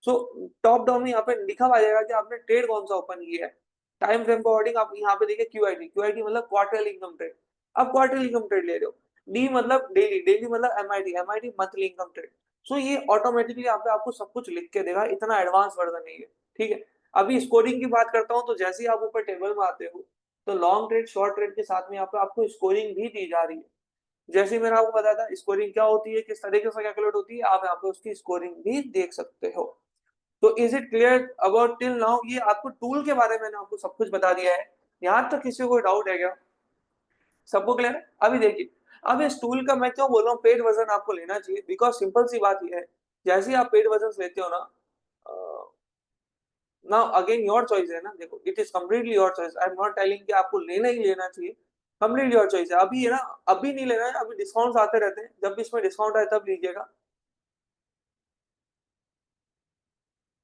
So top down में यहाँ पे लिखा हुआ जाएगा कि आपने ट्रेड कौन सा ओपन किया है। टाइम फ्रेम का वर्डिंग आप यहाँ पे देखिए, क्यूआईटी, क्यूआईटी मतलब क्वार्टर इनकम ट्रेड। अब क्वार्टर इनकम ट्रेड ले रहे हो। डी मतलब डेली, डेली मतलब MIT, MIT monthly income trade. So ये ऑटोमेटिकली यहाँ पे आपको सब कुछ लिख के देगा, इतना एडवांस वर्जन नहीं है। ठीक है, अभी स्कोरिंग की बात करता हूँ, तो जैसे ही आप ऊपर टेबल में आते हो, तो लॉन्ग ट्रेड शॉर्ट ट्रेड के साथ में यहाँ पे आपको स्कोरिंग भी दी जा रही है। जैसे ही मैंने आपको बताया था स्कोरिंग क्या होती है, किस तरीके से कैलकुलेट होती है, आप यहाँ पे उसकी स्कोरिंग भी देख सकते हो। तो is it clear about till now? ये आपको टूल के बारे में मैंने आपको सब कुछ बता दिया है। यहाँ तक किसी को कोई डाउट है क्या? सबको क्लियर है? अभी देखिए, अब इस टूल का मैं क्यों बोल रहा हूँ पेड वर्जन आपको लेना चाहिए, बिकॉज सिंपल सी बात ये है, जैसे ही आप पेड वर्जन लेते हो ना, ना अगेन योर चॉइस है ना। देखो it is completely your choice, I am not telling कि आपको लेना ही लेना चाहिए। कम्प्लीटली योर चॉइस है। अभी है ना, अभी नहीं लेना है, अभी डिस्काउंट आते रहते हैं, जब भी इसमें डिस्काउंट आए तब लीजिएगा।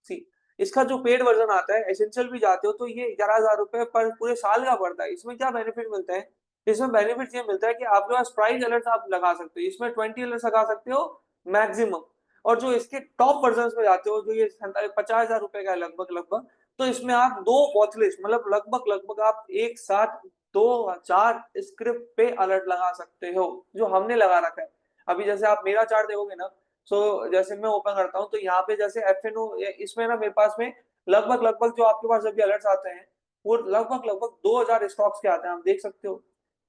सी, इसका जो पेड वर्जन आता है, एसेंशियल भी जाते हो तो ये 11,000 रुपए पर पूरे साल का पड़ता है। इसमें क्या बेनिफिट मिलता है? इसमें बेनिफिट ये मिलता है कि आपके पास प्राइस अलर्ट आप लगा सकते हो, इसमें 20 अलर्ट लगा सकते हो मैक्सिमम। और जो इसके टॉप वर्जन में जाते हो, जो ये 50,000 रुपए का है लगभग लगभग, तो इसमें आप दो वॉच लिस्ट, मतलब लगभग लगभग आप एक साथ 2 4 स्क्रिप्ट पे अलर्ट लगा सकते हो, जो हमने लगा रखा है। अभी जैसे आप मेरा चार्ट देखोगे ना, सो जैसे मैं ओपन करता हूँ तो यहाँ पे जैसे एफएनओ, इसमें ना मेरे पास में लगभग लगभग जो आपके पास अभी अलर्ट्स आते हैं, वो लगभग लगभग 2,000 स्टॉक्स के आते हैं, आप देख सकते हो।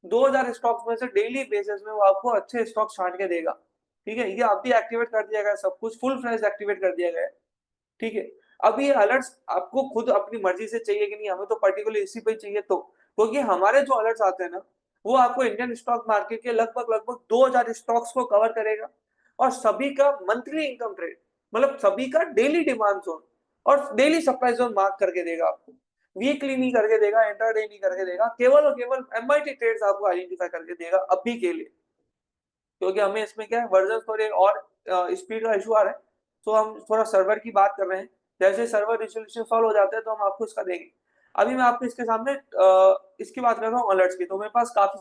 2,000 स्टॉक्स में से डेली बेसिस में वो आपको अच्छे स्टॉक छांट के देगा। ठीक है, ये अभी एक्टिवेट कर दिया गया, सब कुछ फुल फ्लैश एक्टिवेट कर दिया गया है। ठीक है, अब ये अलर्ट्स आपको खुद अपनी मर्जी से चाहिए कि नहीं, हमें तो पर्टिकुलर इसी पे चाहिए, तो क्योंकि हमारे जो अलर्ट्स आते हैं ना, वो आपको इंडियन स्टॉक मार्केट के लगभग लगभग 2,000 स्टॉक्स को कवर करेगा। और सभी का मंथली इनकम ट्रेड, मतलब सभी का डेली डिमांड जोन और डेली सप्लाई जोन मार्क करके देगा आपको। वीकली नहीं करके देगा, इंटरडे नहीं करके देगा, केवल और केवल एमआईटी ट्रेड्स आपको आइडेंटिफाई करके देगा अभी के लिए। क्योंकि हमें इसमें क्या है, वर्जन पर एक और स्पीड का इशू आ रहा है। तो हम थोड़ा सर्वर की बात कर रहे हैं, जैसे सर्वर रिजोल्यूशन सॉल्व हो जाता है तो हम आपको इसका देंगे। अभी मैं आपको इसके सामने इसकी बात कर रहा हूँ अलर्ट्स की। तो मेरे पास काफी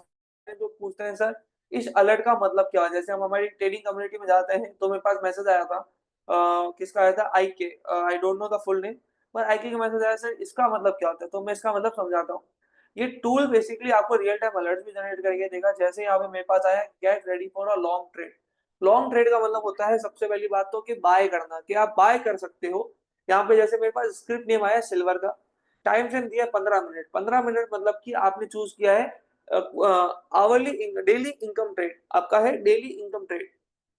हैं जो पूछते हैं सर इस अलर्ट का मतलब क्या है। जैसे हम हमारी ट्रेडिंग कम्युनिटी में जाते हैं तो मेरे पास मैसेज आया था, किसका आया था, आई के, I don't know the full name, पर आई के का मैसेज आया सर इसका मतलब क्या होता है। तो मैं इसका मतलब समझाता हूँ। ये टूल बेसिकली आपको रियल टाइम अलर्ट भी जनरेट करके देगा। जैसे यहाँ पे मेरे पास आया get ready for a long trade. Long trade का मतलब होता है सबसे पहली बात तो कि बाय करना, कि आप बाय कर सकते हो। यहाँ पे जैसे मेरे पास स्क्रिप्ट नेम आया सिल्वर का, टाइम फ्रेम दिया 15 मिनट। 15 मिनट मतलब कि आपने चूज किया है आवरली डेली इनकम ट्रेड, आपका है daily income trade.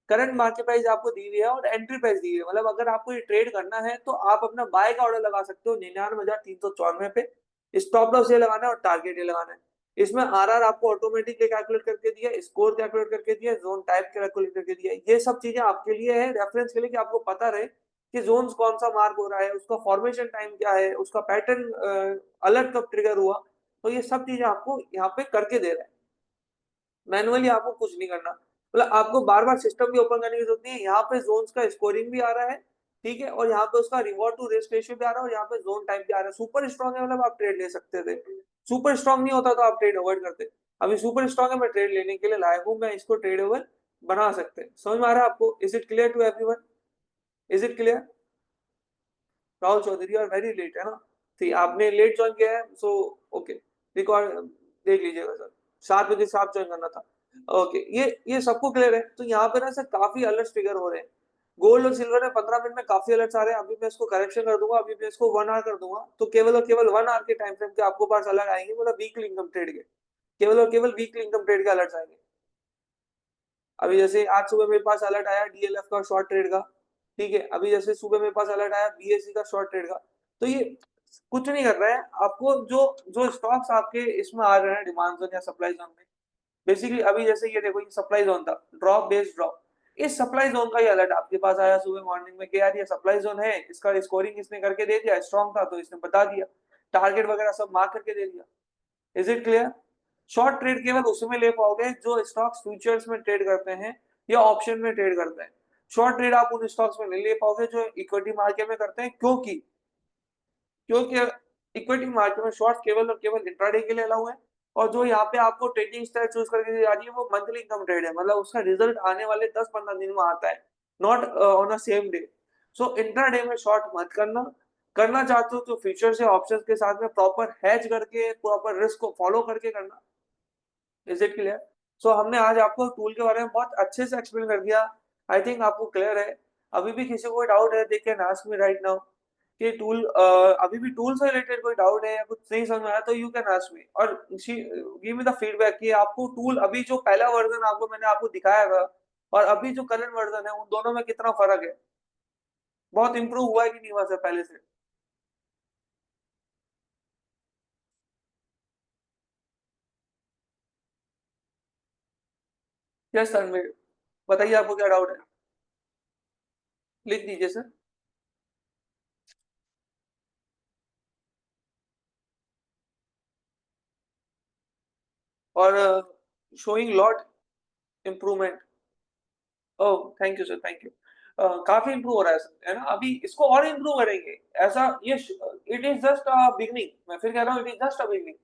Current market price आपको दी हुई है और एंट्री प्राइस दी हुई है। मतलब अगर आपको ये ट्रेड करना है तो आप अपना बाय का ऑर्डर लगा सकते हो 99,394 पे। स्टॉप लॉस ये लगाना है और टारगेट ये लगाना है। इसमें आरआर आपको ऑटोमेटिकली कैलकुलेट करके दिया है, स्कोर कैलकुलेट करके दिया है, जोन टाइप कैलकुलेट करके दिया है। ये सब चीजें आपके लिए है रेफरेंस के लिए, कि आपको पता रहे कि जोन्स कौन सा मार्क हो रहा है, उसका फॉर्मेशन टाइम क्या है, उसका पैटर्न अलर्ट कब ट्रिगर हुआ। तो ये सब चीजें आपको यहाँ पे करके दे रहा है। मैनुअली आपको कुछ नहीं करना, मतलब आपको बार बार सिस्टम भी ओपन करने की जरूरत नहीं है। यहाँ पे जोन्स का स्कोरिंग भी आ रहा है, ठीक है, और यहाँ पे उसका रिवॉर्ड टू रिस्क रेशियो भी आ रहा है, और यहाँ पे जोन टाइप भी आ रहा है। सुपर स्ट्रॉन्ग है मतलब आप ट्रेड ले सकते थे, सुपर स्ट्रॉन्ग नहीं होता तो आप ट्रेड अवॉइड करते। अभी सुपर स्ट्रॉन्ग है, मैं ट्रेड लेने के लिए लाया हूँ, मैं इसको ट्रेडेबल बना सकते हैं। समझ में आ रहा है आपको? Is it clear to everyone? Is it clear? Rahul Chaudhary और वेरी लेट है ना, ठीक, आपने लेट ज्वाइन किया है, सो ओके, रिकॉर्ड देख लीजिएगा सर, 7 बजे से आप ज्वाइन करना था। ओके, ये सबको क्लियर है? तो यहाँ पे ना सर काफी अलर्ट ट्रिगर हो रहे हैं। गोल्ड और सिल्वर में 15 मिनट में काफी अलर्ट्स आ रहे हैं। अभी मैं इसको करेक्शन कर दूंगा, अभी मैं इसको 1 आवर कर दूंगा, तो केवल और केवल 1 आवर के टाइम फ्रेम के आपको पास अलर्ट आएंगे, मतलब वीकली इनकम ट्रेड के, केवल और केवल वीकली इनकम ट्रेड के अलर्ट्स आएंगे। अभी जैसे आज सुबह मेरे पास अलर्ट आया डीएलएफ का शॉर्ट ट्रेड का, ठीक है, अभी जैसे सुबह मेरे पास अलर्ट आया बीएससी का शॉर्ट ट्रेड का। तो ये कुछ नहीं कर रहा है आपको, जो जो स्टॉक्स आपके इसमें आ रहे हैं डिमांड जोन या सप्लाई जोन में, बेसिकली अभी जैसे ये देखो, ये सप्लाई जोन था, ड्रॉप बेस्ड ड्रॉप, इस सप्लाई जोन का ही अलर्ट आपके पास आया सुबह मॉर्निंग में कि यार ये सप्लाई जोन है, इसका स्कोरिंग इसने करके दे दिया, स्ट्रॉन्ग था तो इसने बता दिया, टारगेट वगैरह सब मार्क करके दे दिया। Is it clear? Short trade केवल उसमें ले पाओगे जो स्टॉक्स फ्यूचर्स में ट्रेड करते हैं या ऑप्शन में ट्रेड करते हैं। शॉर्ट ट्रेड आप उन स्टॉक्स में नहीं ले पाओगे जो इक्विटी मार्केट में करते हैं, क्योंकि क्योंकि इक्विटी मार्केट में शॉर्ट केवल और केवल इंट्राडे के लिए अलाउ है। और जो यहाँ पे आपको ट्रेडिंग स्टाइल चूज करके दी जा रही है वो मंथली इनकम ट्रेड है, मतलब उसका रिजल्ट आने वाले 10-15 दिन में आता है, not on a same day. So intraday में शॉर्ट मत करना। करना चाहते हो तो फ्यूचर से ऑप्शंस के साथ में प्रॉपर हैज करके, प्रॉपर रिस्क को फॉलो करके करना। Is it clear? सो हमने आज आपको टूल के बारे में बहुत अच्छे से एक्सप्लेन कर दिया। आई थिंक आपको क्लियर है। अभी भी किसी को कोई डाउट है, they can ask me right now, कि टूल अभी भी टूल से रिलेटेड कोई डाउट है या कुछ नहीं समझ में आया तो यू कैन आस्क मी, और गिव मी द फीडबैक कि आपको टूल, अभी जो पहला वर्जन आपको मैंने आपको दिखाया था और अभी जो करंट वर्जन है उन दोनों में कितना फर्क है, बहुत इंप्रूव हुआ है कि नहीं हुआ सर पहले से? यस सर, बताइए आपको क्या डाउट है, लिख दीजिए सर। और showing lot improvement. Oh thank you sir, thank you. काफी इंप्रूव हो रहा है सर, है ना, अभी इसको और इंप्रूव करेंगे। ऐसा ये it is just a beginning, मैं फिर कह रहा हूँ it is just a beginning.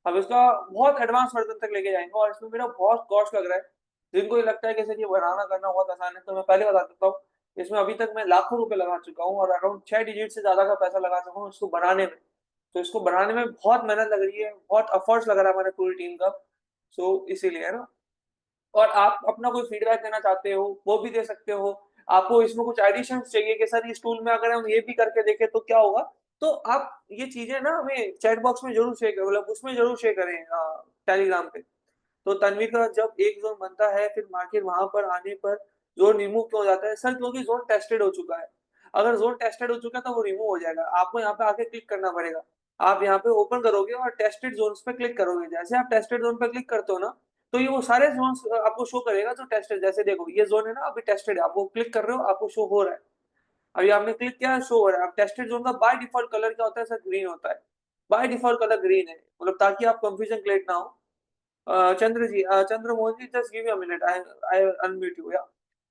अब इसका बहुत एडवांस वर्जन तक लेके जाएंगे और इसमें मेरा बहुत कॉस्ट लग रहा है। जिनको ये लगता है कि सर ये बनाना करना बहुत आसान है, तो मैं पहले बता देता हूँ, इसमें अभी तक मैं लाखों रुपए लगा चुका हूँ और अराउंड 6 डिजिट से ज्यादा का पैसा लगा चुका हूँ इसको बनाने में। तो इसको बनाने में बहुत मेहनत लग रही है, बहुत एफर्ट्स लग रहा है हमारे पूरी टीम का। सो इसीलिए, है ना। और आप अपना कोई फीडबैक देना चाहते हो वो भी दे सकते हो। आपको इसमें कुछ एडिशन चाहिए कि सर इस टूल में अगर हम ये भी करके देखें तो क्या होगा, तो आप ये चीजें ना हमें चैट बॉक्स में जरूर शेयर करें, मतलब उसमें जरूर शेयर करें टेलीग्राम पे। तो तन्वी का जब एक जोन बनता है फिर मार्केट वहां पर आने पर जोन रिमूव क्यों हो जाता है सर? क्योंकि जोन टेस्टेड हो चुका है। अगर जोन टेस्टेड हो चुका है तो वो रिमूव हो जाएगा, आपको यहाँ पे आके क्लिक करना पड़ेगा। आप यहाँ पे ओपन करोगे और टेस्टेड जोन्स पे क्लिक करोगे, जैसे आप टेस्टेड जोन पे क्लिक करते हो ना, तो ये वो सारे जोन्स आपको शो करेगा जो टेस्टेड। जैसे देखो ये जोन है ना अभी टेस्टेड है, आपको क्लिक कर रहे हो आपको शो हो रहा है। अभी आपने क्लिक किया शो हो रहा है। अब टेस्टेड जोन का बाय डिफॉल्ट कलर क्या होता है सर? ग्रीन होता है। बाय डिफॉल्ट कलर ग्रीन है, मतलब ताकि आप कंफ्यूजन क्रिएट ना हो। Chandra ji, Chandra Mohan ji, just give me a minute, I unmute you yeah.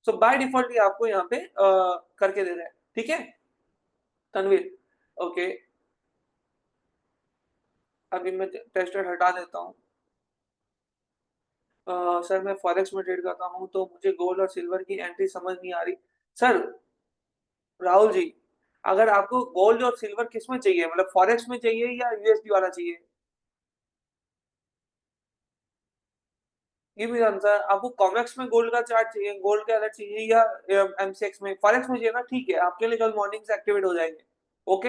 So by default ये आपको यहाँ पे करके दे रहा है, ठीक है तनवीर। ओके, अभी मैं टेस्टेड हटा देता हूँ। सर मैं फॉरेक्स में ट्रेड करता हूँ तो मुझे गोल्ड और सिल्वर की एंट्री समझ नहीं आ रही। सर राहुल जी, अगर आपको गोल्ड और सिल्वर किस में चाहिए, मतलब फॉरेक्स में चाहिए या यूएसडी वाला चाहिए? ये भी आंसर, आपको कॉमेक्स में गोल्ड का चार्ट चाहिए, गोल्ड का अलग चाहिए, या एमसीएक्स में? फॉरेक्स में चाहिए ना, ठीक है, आपके लिए कल मॉर्निंग से एक्टिवेट हो जाएंगे। Okay,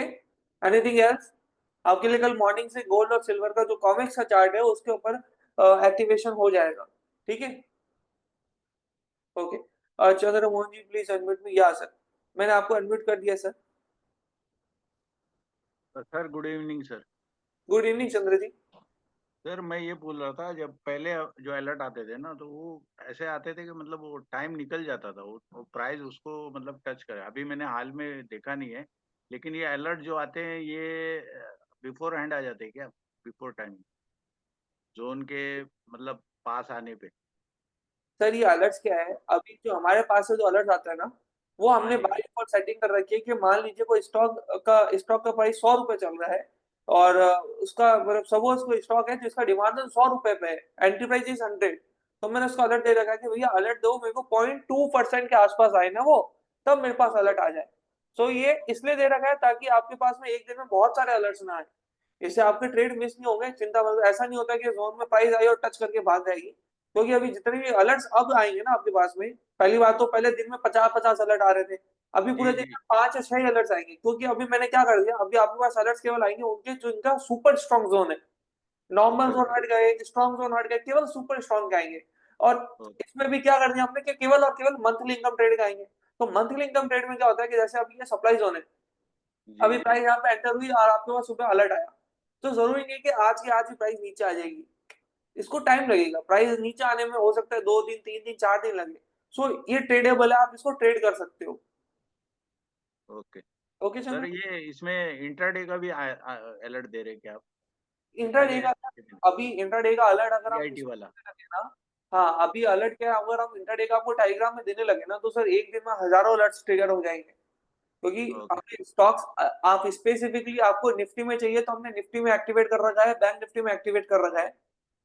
anything else? आपके लिए कल मॉर्निंग से गोल्ड और सिल्वर का जो कॉमेक्स का चार्ट है उसके ऊपर एक्टिवेशन हो जाएगा, ठीक है। Okay, Chandramohan ji please unmute me. Yeah sir, मैंने आपको अनम्यूट कर दिया sir. Sir good evening sir. Good evening Chandra ji. Sir मैं ये बोल रहा था, जब पहले जो अलर्ट आते थे ना, तो वो ऐसे आते थे कि मतलब वो टाइम निकल जाता था, वो प्राइस उसको मतलब टच करे। अभी मैंने हाल में देखा नहीं है, लेकिन ये अलर्ट जो आते हैं ये बिफोर हैंड आ जाते हैं क्या, बिफोर टाइम, जोन के मतलब पास आने पे? सर ये अलर्ट्स क्या है, अभी जो हमारे पास से जो अलर्ट आता है ना, वो हाँ हमने जी। बाय डिफॉल्ट सेटिंग कर रखी है कि मान लीजिए कोई स्टॉक का प्राइस 100 रुपए चल रहा है, और उसका मतलब सपोज कोई स्टॉक है जिसका डिमांड 100 रुपए पे है, एंट्री प्राइस इज 100। तो मैंने उसको अलर्ट दे रखा है कि भैया अलर्ट दो मेरे को 0.2% के आसपास आए ना वो, तब मेरे पास अलर्ट आ जाए। तो ये इसलिए दे रखा है ताकि आपके पास में एक दिन में बहुत सारे अलर्ट्स ना आए, इससे आपके ट्रेड मिस नहीं होंगे। चिंता मतलब ऐसा नहीं होता कि जोन में प्राइस आई और टच करके भाग जाएगी, क्योंकि अभी जितने भी अलर्ट्स अब आएंगे ना आपके पास में, पहली बात तो पहले दिन में 50-50 अलर्ट आ रहे थे, अभी पूरे जी दिन जी। में 5 या 6 अलर्ट्स आएंगे, क्योंकि अभी मैंने क्या कर दिया, अभी आपके पास अलर्ट्स केवल आएंगे उनके जो इनका सुपर स्ट्रॉन्ग जोन है। नॉर्मल जोन ओके हट गए, स्ट्रॉन्ग जोन हट गए, केवल सुपर स्ट्रॉन्ग के आएंगे। और ओके। इसमें भी क्या कर दिया हमने कि केवल और केवल मंथली इनकम ट्रेड का आएंगे। तो मंथली इनकम ट्रेड में क्या होता है कि जैसे अभी ये सप्लाई जोन है, जी अभी प्राइस यहाँ पे एंटर हुई और आपके पास सुबह अलर्ट आया, तो जरूरी नहीं है कि आज के आज ही प्राइस नीचे आ जाएगी, इसको टाइम लगेगा, प्राइस नीचे आने में हो सकता है 2 दिन 3 दिन 4 दिन लगे। सो ये ट्रेडेबल है, आप इसको ट्रेड कर सकते हो। ओके। ओके सर चंद्र। ये इसमें इंट्राडे का भी अलर्ट दे रहे क्या आप, कि खाली इंट्राडे का, ऐसे दिन? अभी इंट्राडे का अलर्ट अगर हम वीआईटी इसमें वाला? देने लगे ना, हाँ अभी अलर्ट क्या है, अगर हम इंट्राडे का आपको टाइग्राम में देने लगे ना, तो सर एक दिन में हजारों अलर्ट्स ट्रिगर हो जाएंगे, क्योंकि ओके अपने स्टॉक्स, आप स्पेसिफिकली आपको निफ्टी में चाहिए तो हमने निफ्टी में एक्टिवेट कर रखा है, बैंक निफ्टी में एक्टिवेट कर रखा है।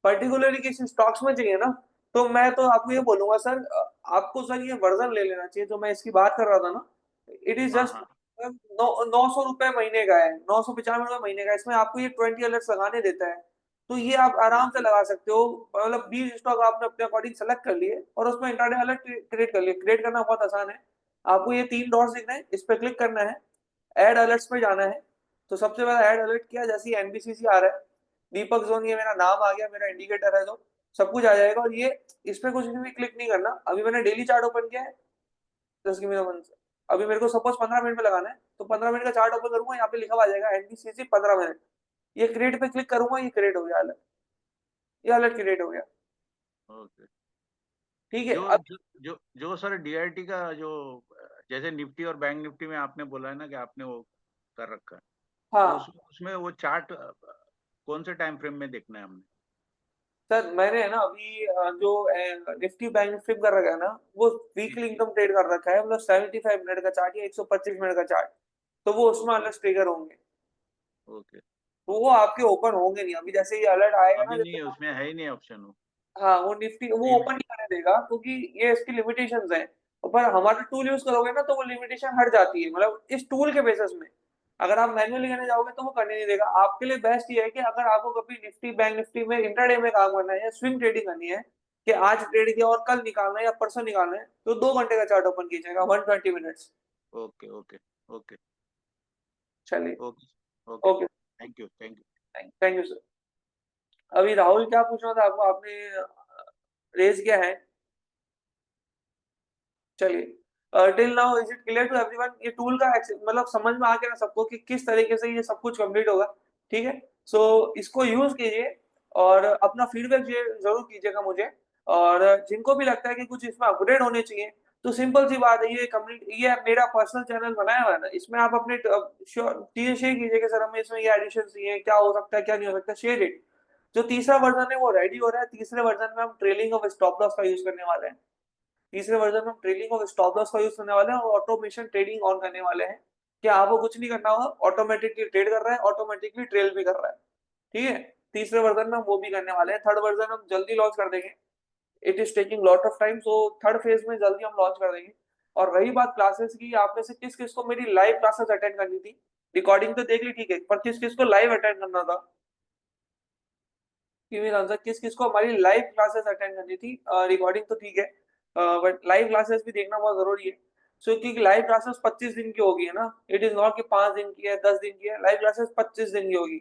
पर्टिकुलरली किसी स्टॉक्स में चाहिए ना, तो मैं तो आपको ये बोलूंगा सर, आपको सर ये वर्जन ले लेना चाहिए जो मैं इसकी बात कर रहा था ना। इट इज हाँ जस्ट हाँ। 900 रुपए महीने का है, 995 रुपए महीने का है, इसमें आपको ये 20 अलर्ट्स लगाने देता है। तो ये आप आराम से ओके लगा सकते हो, मतलब 20 स्टॉक आपने अपने अकॉर्डिंग सेलेक्ट कर लिए और उसमें इंट्राडे अलर्ट क्रिएट कर लिए। क्रिएट करना बहुत आसान है, आपको ये 3 डॉट्स दिख रहे हैं, इस पे क्लिक करना है, ऐड अलर्ट्स पे जाना है। तो सबसे पहले ऐड अलर्ट किया, जैसे ही एनबीसीसी आ रहा है, दीपक जोन, ये मेरा नाम आ गया, मेरा इंडिकेटर है, तो सब कुछ आ जाएगा। और ये इस पे कुछ भी क्लिक नहीं करना, अभी मैंने डेली चार्ट ओपन किया है, 10 मिनट, अभी मेरे को सपोज 15 मिनट में लगाना है, तो 15 मिनट का चार्ट ओपन करूंगा, यहाँ पे लिखा हुआ आ जाएगा एनबीसीसी 15 मिनट, ये क्रिएट पे क्लिक करूंगा, ये क्रिएट हो गया अलर्ट, ये अलर्ट क्रिएट हो गया, ओके। ठीक है। जो अब जो सर डीआईटी का जो, जैसे निफ्टी और बैंक निफ्टी में आपने बोला है ना कि आपने वो कर रखा है, तो हाँ उसमें वो चार्ट कौन से टाइम फ्रेम में देखना है हमने? सर, मैंने है ना अभी जो निफ्टी बैंक निफ्टी कर रखा है ना, वो जी वीकली जी। इनकम ट्रेड कर रखा है, मतलब 75 मिनट का चार्ट या 125 मिनट का चार्ट, तो वो उसमें ओके अलर्ट ट्रिगर होंगे। ओके। तो वो आपके ओपन होंगे नहीं, अभी जैसे ये अलर्ट आएगा ना अभी नहीं जैसे, है, उसमें है ही नहीं ऑप्शन वो। हाँ वो निफ्टी वो प्रीमियम। ओपन नहीं करने देगा, क्योंकि ये इसकी लिमिटेशंस हैं। पर हमारा टूल यूज करोगे ना तो वो लिमिटेशन हट जाती है, मतलब इस टूल के बेसिस में। अगर आप मैन्युअली करने जाओगे तो वो करने नहीं देगा। आपके लिए बेस्ट ये है कि अगर आपको कभी निफ्टी बैंक निफ्टी में इंट्राडे में काम करना है या स्विंग ट्रेडिंग करनी है, कि आज ट्रेड किया और कल निकालना है या परसों निकालना है, तो 2 घंटे का चार्ट ओपन कीजिएगा, 120 मिनट्स। ओके ओके ओके चलिए। Okay okay. Okay, thank you thank you. Thank you sir. अभी राहुल क्या पूछना था आपको, आपने रेज किया है। चलिए, till now is it clear to everyone, ये टूल का मतलब समझ में आ गया ना सबको कि किस तरीके से ये सब कुछ कंप्लीट होगा, ठीक है। सो इसको यूज कीजिए और अपना फीडबैक जरूर कीजिएगा मुझे। और जिनको भी लगता है कि कुछ इसमें अपग्रेड होने चाहिए, तो सिंपल सी बात है, ये कम्युनिटी, ये मेरा पर्सनल चैनल बनाया हुआ है ना, इसमें आप अपने चीजें शेयर कीजिए कि सर हमें इसमें ये एडिशन चाहिए, क्या हो सकता है क्या नहीं हो सकता, शेयर इट। जो तीसरा वर्जन है वो रेडी हो रहा है, तीसरे वर्जन में हम ट्रेलिंग ऑफ स्टॉप लॉस का यूज करने वाले हैं। तीसरे वर्जन में हम ट्रेडिंग ऑफ स्टॉप लॉस का यूज करने वाले हैं और ऑटोमेशन ट्रेडिंग ऑन करने वाले हैं कि आपको कुछ नहीं करना होगा, ऑटोमेटिकली ट्रेड कर रहा है, ऑटोमेटिकली ट्रेल भी कर रहा है। ठीक है, तीसरे वर्जन में हम वो भी करने वाले हैं। थर्ड वर्जन हम जल्दी लॉन्च कर देंगे, it is taking lot of time, so third phase में जल्दी हम लॉन्च कर देंगे। और रही बात क्लासेस की, आप में से किस किस को मेरी लाइव क्लासेस अटेंड करनी थी? रिकॉर्डिंग तो देख ली ठीक है, पर किस किस को लाइव अटेंड करना था? फीमेल आंसर, किस किस को हमारी लाइव क्लासेस अटेंड करनी थी? रिकॉर्डिंग तो ठीक है, बट लाइव क्लासेस भी देखना बहुत जरूरी है। सो क्योंकि लाइव क्लासेस 25 दिन की होगी है ना, इट इज नॉट कि 5 दिन की है, 10 दिन की है, लाइव क्लासेस 25 दिन की होगी।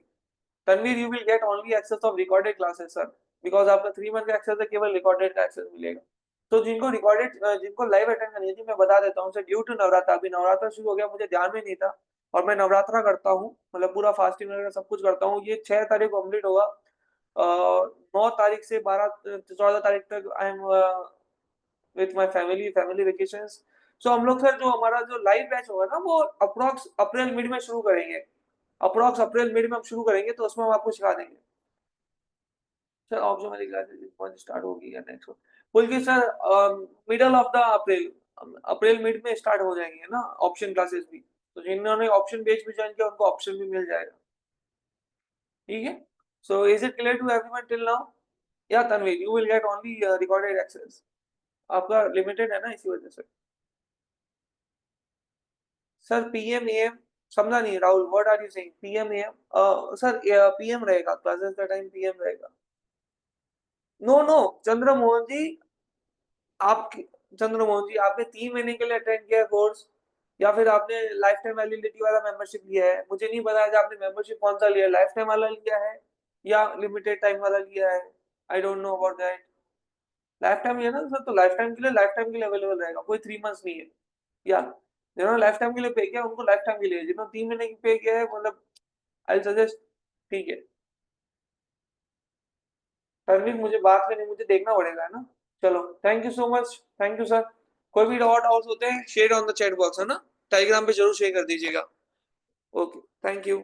Tanveer, you will get only access of recorded classes sir, because आपका 3 मंथ का एक्सेस है, केवल रिकॉर्डेड का एक्सेस मिलेगा। तो जिनको रिकॉर्डेड, जिनको लाइव अटेंड करनी थी, मैं बता देता हूँ सर, ड्यू टू नवरात्र, अभी नवरात्र शुरू हो गया, मुझे ध्यान में नहीं था, और मैं नवरात्रा करता हूँ, मतलब पूरा फास्टिंग वगैरह सब कुछ करता हूँ। ये 6 तारीख कंप्लीट होगा, 9 तारीख से 14 तारीख तक I am with my family vacations. So हम लोग सर, जो हमारा जो लाइव बैच होगा ना, वो अप्रोक्स अप्रैल मिड में शुरू करेंगे, अप्रोक्स अप्रैल मिड में हम शुरू करेंगे, तो उसमें हम आपको सिखा देंगे सर। ऑप्शन वाली क्लासेस कौन स्टार्ट होगी या नेक्स्ट, बोल के sir middle of the April, April mid में स्टार्ट हो जाएंगे ना ऑप्शन क्लासेस भी, तो जिन्होंने ऑप्शन बेच भी ज्वाइन किया उनको ऑप्शन भी मिल जाएगा। ठीक है, so is it clear to everyone till now? Yeah Tanvir, you will get only recorded access, आपका लिमिटेड है ना इसी वजह से। सर पीएम एएम समझा नहीं Rahul, what are you saying? PM AM sir, PM रहेगा, क्लासेस का टाइम पीएम रहेगा। नो नो, चंद्रमोहन जी, आप, चंद्रमोहन जी, आपने 3 महीने के लिए अटेंड किया है कोर्स, या फिर आपने लाइफ टाइम वैलिडिटी वाला मेंबरशिप लिया है? मुझे नहीं पता है कि आपने मेंबरशिप कौन सा लिया है, लाइफ टाइम वाला लिया है या लिमिटेड टाइम वाला लिया है। I don't know about that. Life time लिया ना सर, तो लाइफ टाइम के लिए अवेलेबल रहेगा, कोई 3 मंथ्स नहीं है। या जिन्होंने लाइफ टाइम के लिए पे किया उनको लाइफ टाइम के लिए, जिन्होंने 3 महीने की पे किया है, मतलब आई सजेस्ट। ठीक है परवीन, मुझे बात करनी, मुझे देखना पड़ेगा है ना। चलो, thank you so much, thank you sir. कोई भी और डाउट्स होते हैं share on the chat box है ना, टेलीग्राम पे जरूर शेयर कर दीजिएगा। Okay, thank you.